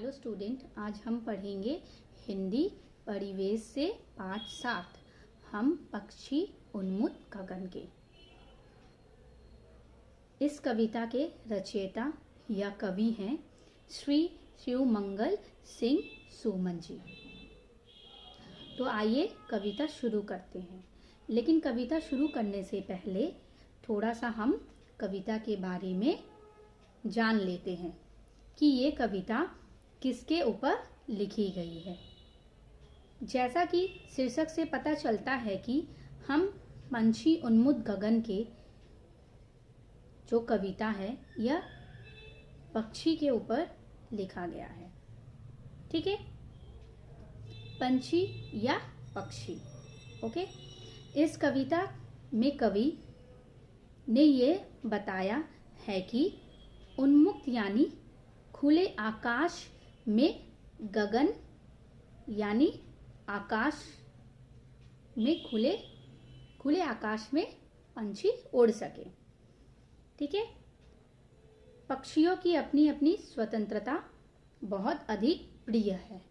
Hello student, आज हम पढ़ेंगे हिंदी परिवेश से पाठ 7। हम पक्षी उन्मुक्त गगन के। इस कविता के रचयिता या कवि हैं श्री शिवमंगल सिंह सुमन जी। तो आइए कविता शुरू करते हैं। लेकिन कविता शुरू करने से पहले थोड़ा सा हम कविता के बारे में जान लेते हैं कि ये कविता किसके ऊपर लिखी गई है। जैसा कि शीर्षक से पता चलता है कि हम पंछी उन्मुक्त गगन के जो कविता है यह पक्षी के ऊपर लिखा गया है। ठीक है, पंछी या पक्षी। ओके, इस कविता में कवि ने ये बताया है कि उन्मुक्त यानी खुले आकाश में गगन, यानी आकाश में खुले आकाश में पंछी उड़ सके। ठीक है, पक्षियों की अपनी अपनी स्वतंत्रता बहुत अधिक प्रिय है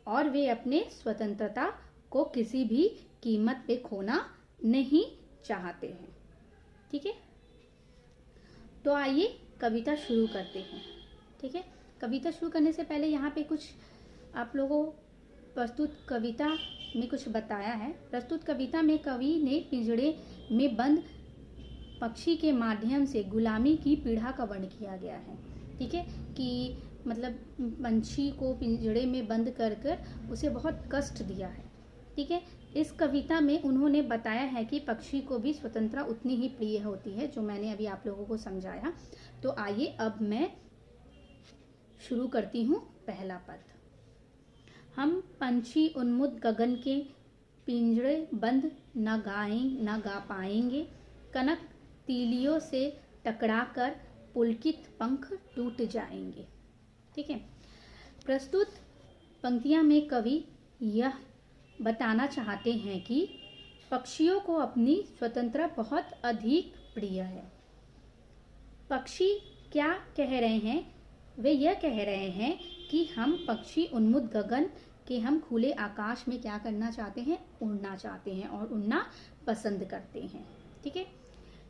और वे अपने स्वतंत्रता को किसी भी कीमत पे खोना नहीं चाहते हैं। ठीक है, तो आइए कविता शुरू करते हैं। ठीक है, कविता शुरू करने से पहले यहाँ पे कुछ आप लोगों प्रस्तुत कविता में कुछ बताया है। प्रस्तुत कविता में कवि ने पिंजड़े में बंद पक्षी के माध्यम से गुलामी की पीड़ा का वर्णन किया गया है। ठीक है, कि मतलब पंछी को पिंजड़े में बंद कर उसे बहुत कष्ट दिया है। ठीक है, इस कविता में उन्होंने बताया है कि पक्षी को भी स्वतंत्रता उतनी ही प्रिय होती है, जो मैंने अभी आप लोगों को समझाया। तो आइए अब मैं शुरू करती हूँ पहला पद। हम पंछी उन्मुक्त गगन के पिंजड़े बंद न गा पाएंगे, कनक तीलियों से टकराकर पुलकित पंख टूट जाएंगे। ठीक है, प्रस्तुत पंक्तियां में कवि यह बताना चाहते हैं कि पक्षियों को अपनी स्वतंत्रता बहुत अधिक प्रिय है। पक्षी क्या कह रहे हैं? वे यह कह रहे हैं कि हम पक्षी उन्मुक्त गगन के हम खुले आकाश में क्या करना चाहते हैं? उड़ना चाहते हैं और उड़ना पसंद करते हैं। ठीक है,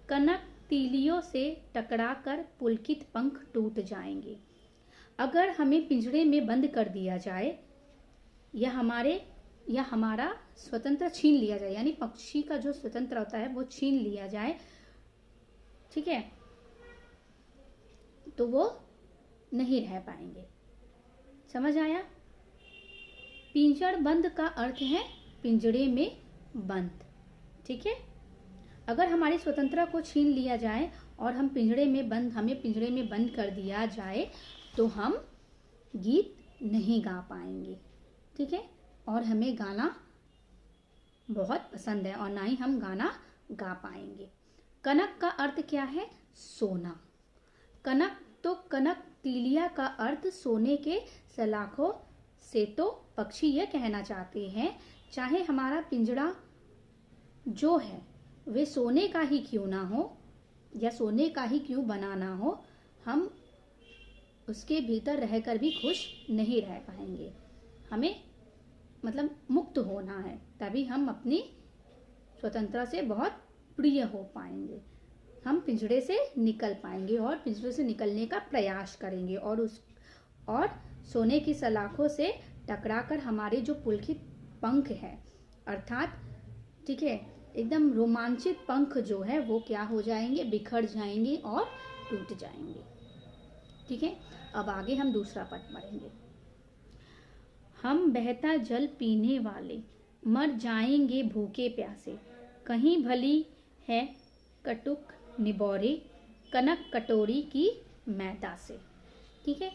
कनक तीलियों से टकराकर पुलकित पंख टूट जाएंगे। अगर हमें पिंजड़े में बंद कर दिया जाए या हमारा स्वतंत्र छीन लिया जाए, यानी पक्षी का जो स्वतंत्र होता है वो छीन लिया जाए, ठीक है, तो वो नहीं रह पाएंगे। समझ आया? पिंजड़ बंद का अर्थ है पिंजड़े में बंद। ठीक है, अगर हमारी स्वतंत्रता को छीन लिया जाए और हमें पिंजड़े में बंद कर दिया जाए तो हम गीत नहीं गा पाएंगे। ठीक है, और हमें गाना बहुत पसंद है और ना ही हम गाना गा पाएंगे। कनक का अर्थ क्या है? सोना। कनक तीलिया का अर्थ सोने के सलाखों से। तो पक्षी यह कहना चाहते हैं, चाहे हमारा पिंजड़ा जो है वे सोने का ही क्यों ना हो या सोने का ही क्यों बनाना हो, हम उसके भीतर रहकर भी खुश नहीं रह पाएंगे। हमें मतलब मुक्त होना है, तभी हम अपनी स्वतंत्रता से बहुत प्रिय हो पाएंगे। हम पिंजड़े से निकल पाएंगे और पिंजड़े से निकलने का प्रयास करेंगे और सोने की सलाखों से टकराकर हमारे जो पुलकित पंख है, अर्थात ठीक है, एकदम रोमांचित पंख जो है वो क्या हो जाएंगे? बिखर जाएंगे और टूट जाएंगे। ठीक है, अब आगे हम दूसरा पद पढ़ेंगे। हम बहता जल पीने वाले मर जाएंगे भूखे प्यासे, कहीं भली है कटुक निबोरे कनक कटोरी की मैदा से। ठीक है,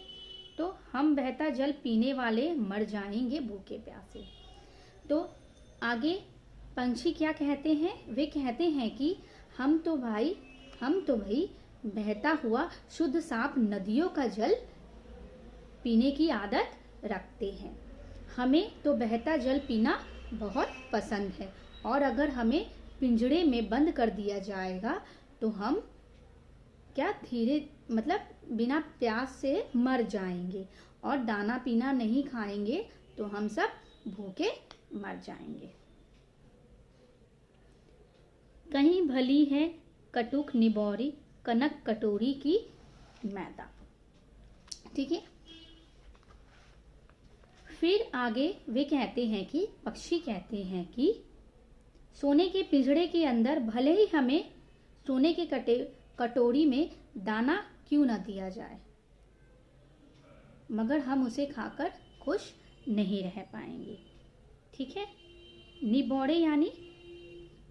तो हम बहता जल पीने वाले मर जाएंगे भूखे प्यासे। तो आगे पंछी क्या कहते हैं? वे कहते हैं कि हम तो भाई बहता हुआ शुद्ध साफ नदियों का जल पीने की आदत रखते हैं। हमें तो बहता जल पीना बहुत पसंद है और अगर हमें पिंजड़े में बंद कर दिया जाएगा तो हम क्या बिना प्यास से मर जाएंगे और दाना पीना नहीं खाएंगे तो हम सब भूखे मर जाएंगे। कहीं भली है कटुक निबौरी, कनक कटोरी की मैदा। ठीक है, फिर आगे वे कहते हैं कि पक्षी कहते हैं कि सोने के पिंजड़े के अंदर भले ही हमें सोने के कटोरी में दाना क्यों न दिया जाए, मगर हम उसे खाकर खुश नहीं रह पाएंगे। ठीक है, निबौड़े यानी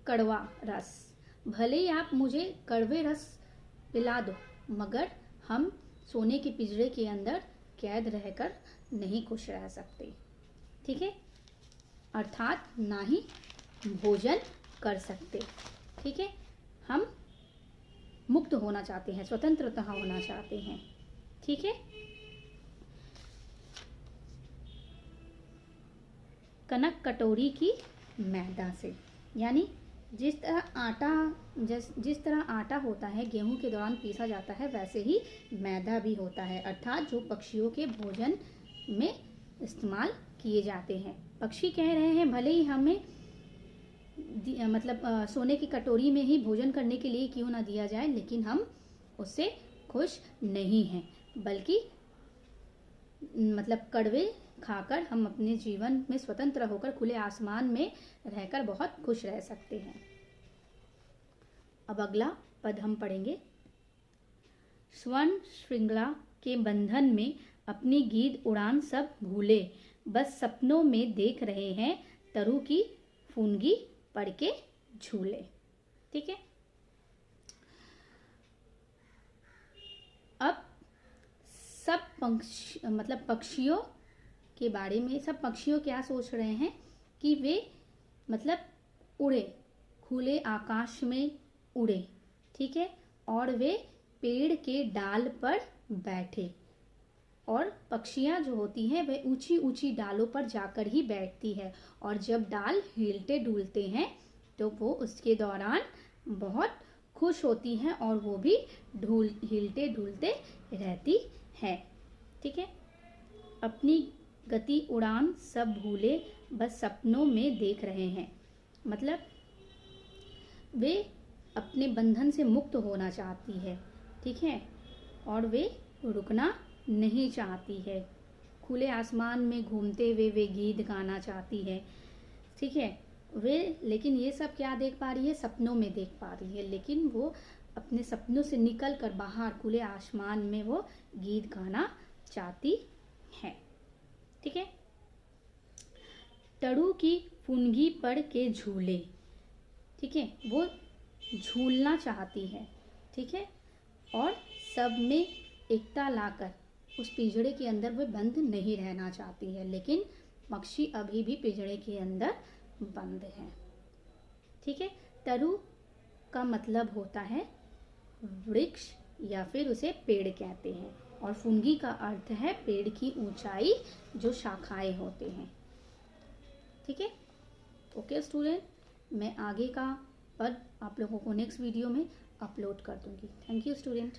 कड़वा रस। भले ही आप मुझे कड़वे रस पिला दो, मगर हम सोने के पिंजरे के अंदर कैद रहकर नहीं खुश रह सकते। ठीक है, अर्थात ना ही भोजन कर सकते। ठीक है, हम मुक्त होना चाहते हैं, स्वतंत्रता होना चाहते हैं। ठीक है, कनक कटोरी की मैदा से, यानी जिस तरह आटा होता है गेहूं के दौरान पीसा जाता है, वैसे ही मैदा भी होता है, अर्थात जो पक्षियों के भोजन में इस्तेमाल किए जाते हैं। पक्षी कह रहे हैं भले ही हमें सोने की कटोरी में ही भोजन करने के लिए क्यों ना दिया जाए, लेकिन हम उससे खुश नहीं हैं, बल्कि कड़वे खाकर हम अपने जीवन में स्वतंत्र होकर खुले आसमान में रहकर बहुत खुश रह सकते हैं। अब अगला पद हम पढ़ेंगे। स्वर्ण श्रृंखला के बंधन में अपनी गीत उड़ान सब भूले, बस सपनों में देख रहे हैं तरु की फुनगी पड़ के झूले। ठीक है, अब सब पक्षियों के बारे में, सब पक्षियों क्या सोच रहे हैं कि वे उड़े, खुले आकाश में उड़े। ठीक है, और वे पेड़ के डाल पर बैठे, और पक्षियां जो होती हैं वे ऊंची ऊंची डालों पर जाकर ही बैठती है, और जब डाल हिलते डुलते हैं तो वो उसके दौरान बहुत खुश होती हैं और वो भी हिलते डुलते रहती है। ठीक है, अपनी गति उड़ान सब भूले, बस सपनों में देख रहे हैं। वे अपने बंधन से मुक्त होना चाहती है। ठीक है, और वे रुकना नहीं चाहती है, खुले आसमान में घूमते हुए वे गीत गाना चाहती है। ठीक है, वे लेकिन ये सब क्या देख पा रही है, सपनों में देख पा रही है, लेकिन वो अपने सपनों से निकल कर बाहर खुले आसमान में वो गीत गाना चाहती है। ठीक है, तड़ू की फुनगी पड़ के झूले। ठीक है, वो झूलना चाहती है। ठीक है, और सब में एकता लाकर उस पिंजड़े के अंदर वो बंद नहीं रहना चाहती है, लेकिन पक्षी अभी भी पिंजड़े के अंदर बंद है। ठीक है, तरु का मतलब होता है वृक्ष या फिर उसे पेड़ कहते हैं, और फुनगी का अर्थ है पेड़ की ऊंचाई, जो शाखाएं होते हैं। ठीक है, ओके स्टूडेंट, मैं आगे का पद आप लोगों को नेक्स्ट वीडियो में अपलोड कर दूंगी। Thank you student.